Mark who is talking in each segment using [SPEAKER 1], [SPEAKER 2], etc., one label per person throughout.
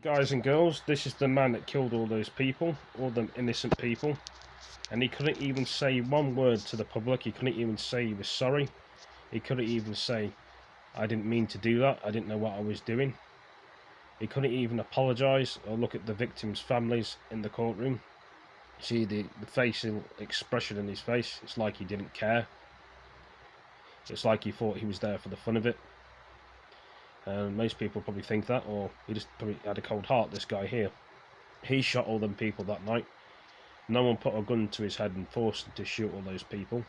[SPEAKER 1] Guys and girls, this is the man that killed all those people, all them innocent people, and he couldn't even say one word to the public. He couldn't even say he was sorry. He couldn't even say, I didn't mean to do that, I didn't know what I was doing. He couldn't even apologise or look at the victims' families in the courtroom. See the facial expression in his face, it's like he didn't care. It's like he thought he was there for the fun of it. And most people probably think that, or he just probably had a cold heart, this guy here. He shot all them people that night. No one put a gun to his head and forced him to shoot all those people.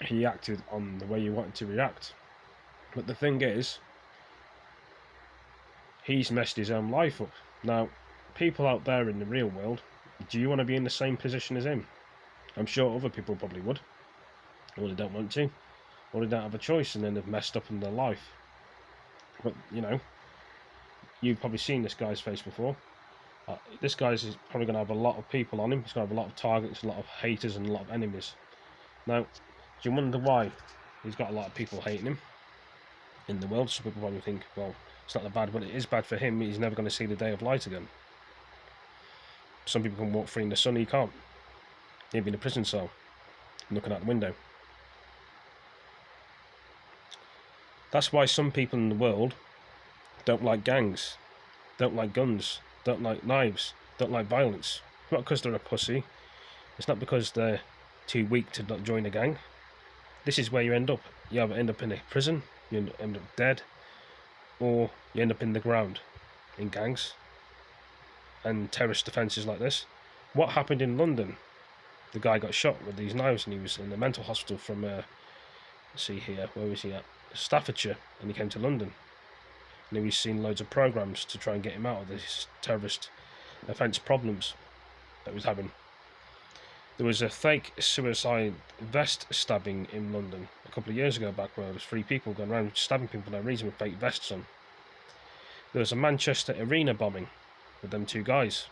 [SPEAKER 1] He acted on the way you wanted to react. But the thing is, he's messed his own life up. Now, people out there in the real world, do you want to be in the same position as him? I'm sure other people probably would. Or they don't want to. Or they don't have a choice and then they've messed up in their life. But, you know, you've probably seen this guy's face before. This guy's is probably going to have a lot of people on him. He's going to have a lot of targets, a lot of haters and a lot of enemies. Now, do you wonder why he's got a lot of people hating him in the world? Some people probably think, well, it's not that bad, but it is bad for him. He's never going to see the day of light again. Some people can walk free in the sun, he can't. He'll be in a prison cell, looking out the window. That's why some people in the world don't like gangs, don't like guns, don't like knives, don't like violence. It's not because they're a pussy. It's not because they're too weak to not join a gang. This is where you end up. You either end up in a prison, you end up dead, or you end up in the ground in gangs and terrorist offences like this. What happened in London? The guy got shot with these knives and he was in the mental hospital from, let's see here, where was he at? Staffordshire, and he came to London. And we've seen loads of programmes to try and get him out of this terrorist offence problems that he was having. There was a fake suicide vest stabbing in London a couple of years ago back where there was 3 people going around stabbing people for no reason with fake vests on. There was a Manchester arena bombing with them 2 guys.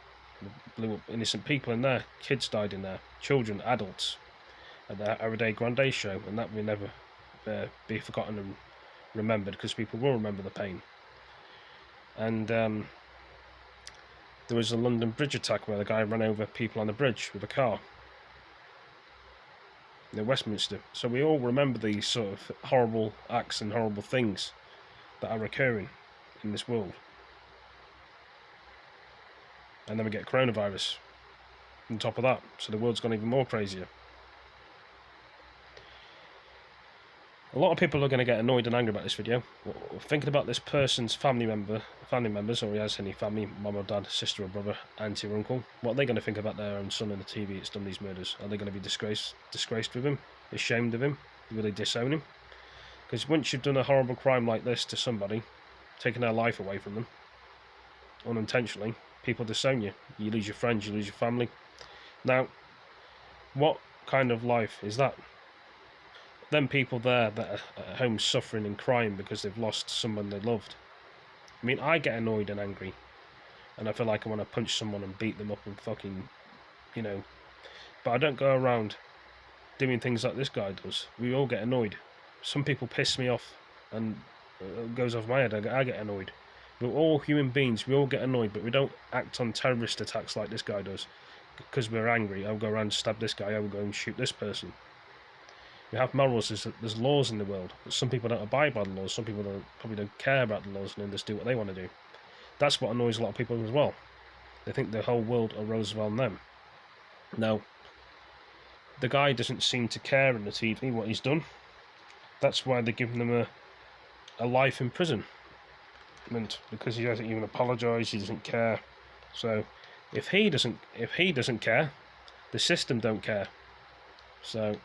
[SPEAKER 1] Blew up innocent people in there. Kids died in there. Children, adults. At the Everyday Grande show, and that will never be forgotten and remembered because people will remember the pain. And there was a London bridge attack where the guy ran over people on the bridge with a car in Westminster. So we all remember these sort of horrible acts and horrible things that are occurring in this world. And then we get coronavirus on top of that, so the world's gone even more crazier. A lot of people are going to get annoyed and angry about this video. Thinking about this person's family members, or he has any family, mum or dad, sister or brother, auntie or uncle. What are they going to think about their own son on the TV that's done these murders? Are they going to be disgraced with him? Ashamed of him? Will they disown him? Because once you've done a horrible crime like this to somebody, taking their life away from them, unintentionally, people disown you. You lose your friends, you lose your family. Now, what kind of life is that? Them people there that are at home suffering and crying because they've lost someone they loved. I mean, I get annoyed and angry, and I feel like I want to punch someone and beat them up and fucking, you know, but I don't go around doing things like this guy does. We all get annoyed. Some people piss me off and it goes off my head. I get annoyed. We're all human beings, we all get annoyed, but we don't act on terrorist attacks like this guy does because we're angry. I'll go around and stab this guy, I'll go and shoot this person. We have morals, there's laws in the world, but some people don't abide by the laws, some people probably don't care about the laws and then just do what they want to do. That's what annoys a lot of people as well. They think the whole world arose around them. Now, the guy doesn't seem to care on the TV what he's done. That's why they're giving him a life in prison. Because he hasn't even apologised, he doesn't care. So, if he doesn't care, the system don't care. So,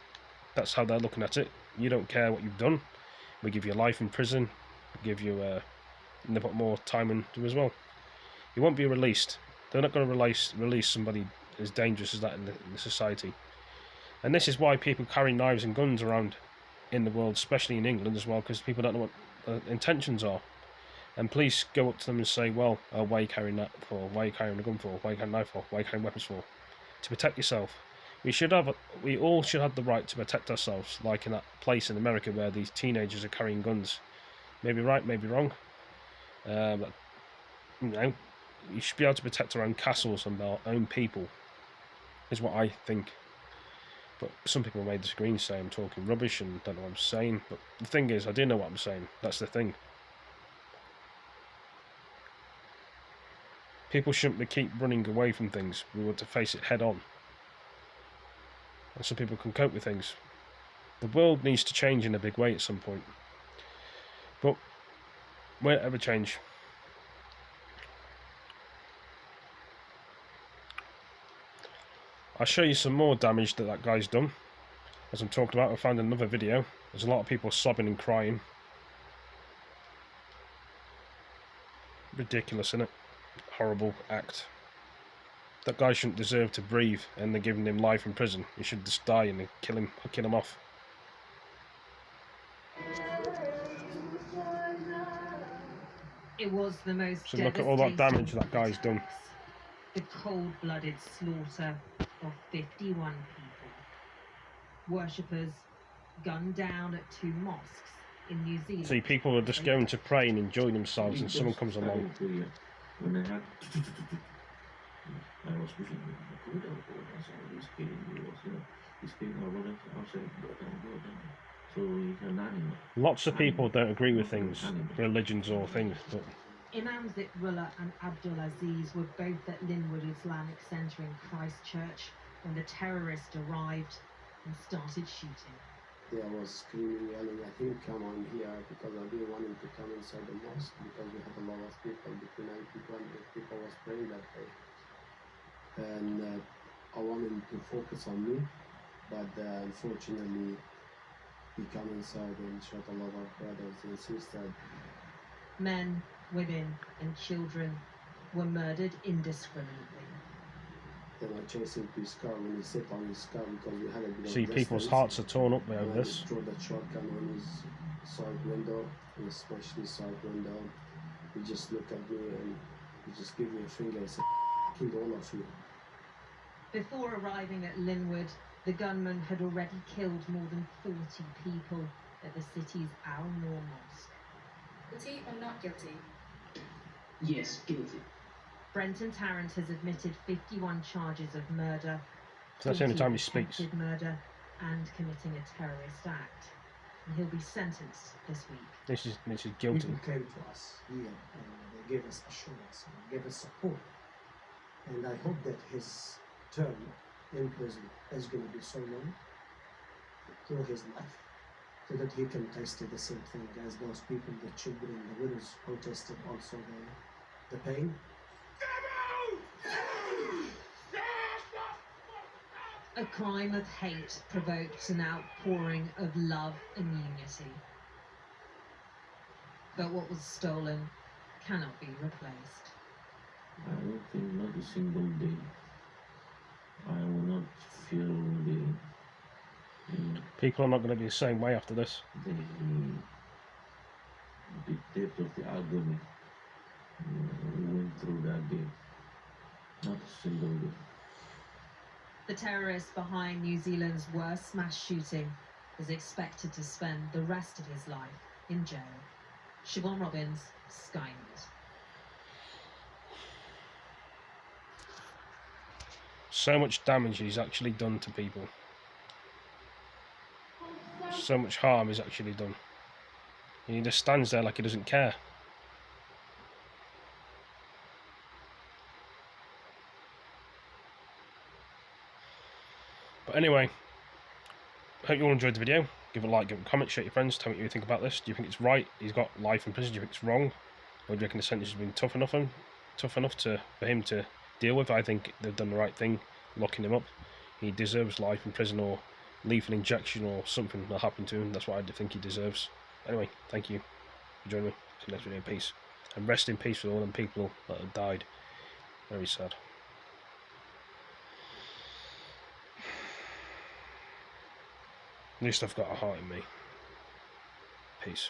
[SPEAKER 1] that's how they're looking at it. You don't care what you've done. We give you life in prison. We give you, and they put more time into as well. You won't be released. They're not going to release somebody as dangerous as that in the society. And this is why people carry knives and guns around in the world, especially in England as well, because people don't know what intentions are. And police go up to them and say, well, why are you carrying that for? Why are you carrying a gun for? Why are you carrying a knife for? Why are you carrying weapons for? To protect yourself. We all should have the right to protect ourselves, like in that place in America where these teenagers are carrying guns. Maybe right, maybe wrong. But, you know, you should be able to protect our own castles and our own people, is what I think. But some people may disagree and say I'm talking rubbish and don't know what I'm saying. But the thing is, I do know what I'm saying. That's the thing. People shouldn't keep running away from things. We want to face it head on. And some people can cope with things. The world needs to change in a big way at some point. But will it ever change? I'll show you some more damage that guy's done. As I'm talking about, I found another video. There's a lot of people sobbing and crying. Ridiculous, isn't it? Horrible act. That guy shouldn't deserve to breathe, and they're giving him life in prison. He should just die and kill him off.
[SPEAKER 2] It was the most
[SPEAKER 1] So look at all that damage that guy's done.
[SPEAKER 2] The cold-blooded slaughter of 51 people. Worshippers gunned down at 2 mosques in New Zealand.
[SPEAKER 1] See, people are just going to pray and enjoy themselves, and someone comes along. Lots of people don't agree with things, religions or things, but
[SPEAKER 2] Imam Zikrullah and Abdul Aziz were both at Linwood Islamic Centre in Christchurch when the terrorists arrived and started shooting.
[SPEAKER 3] I was screaming, yelling, I think come on here, because I didn't want him to come inside the mosque because we had a lot of people, between 9 people and 8 people was praying that day. And I wanted him to focus on me, but unfortunately he came inside and shot a lot of brothers and sisters.
[SPEAKER 2] Men, women and children were murdered indiscriminately.
[SPEAKER 3] Then I chased him to his car when he sat on his car because we had a bit of
[SPEAKER 1] see, people's hearts are torn up over this.
[SPEAKER 3] I threw the shotgun on his side window, he smashed his side window. He just looked at me and he just gave me a finger and said, I killed all of you.
[SPEAKER 2] Before arriving at Linwood, the gunman had already killed more than 40 people at the city's Al Noor Mosque.
[SPEAKER 4] Guilty or not guilty?
[SPEAKER 5] Yes, guilty.
[SPEAKER 2] Brenton Tarrant has admitted 51 charges of murder,
[SPEAKER 1] So that's the only time he speaks.
[SPEAKER 2] attempted murder and committing a terrorist act. And he'll be sentenced this week.
[SPEAKER 1] This is guilty.
[SPEAKER 6] People came to us here and they gave us assurance and gave us support. And I hope that his term in prison is going to be so long through his life, so that he can taste the same thing as those people, the children, the widows who tasted also the pain.
[SPEAKER 2] A crime of hate provoked an outpouring of love and unity. But what was stolen cannot be replaced.
[SPEAKER 5] I don't think not a single day I will not feel
[SPEAKER 1] People are not going to be the same way after this.
[SPEAKER 5] the depth of the agony we went through that day. Not a single day.
[SPEAKER 2] The terrorist behind New Zealand's worst mass shooting is expected to spend the rest of his life in jail. Siobhan Robbins, Sky News.
[SPEAKER 1] So much damage he's actually done to people. So much harm he's actually done. And he just stands there like he doesn't care. But anyway, hope you all enjoyed the video. Give it a like, give it a comment, share your friends, tell me what you think about this. Do you think it's right? He's got life in prison. Do you think it's wrong? Or do you reckon the sentence has been tough enough for him to deal with? I think they've done the right thing, locking him up. He deserves life in prison or lethal injection or something will happen to him. That's what I think he deserves. Anyway, thank you for joining me. See you next video. Peace. And rest in peace with all them people that have died. Very sad. At least I've got a heart in me. Peace.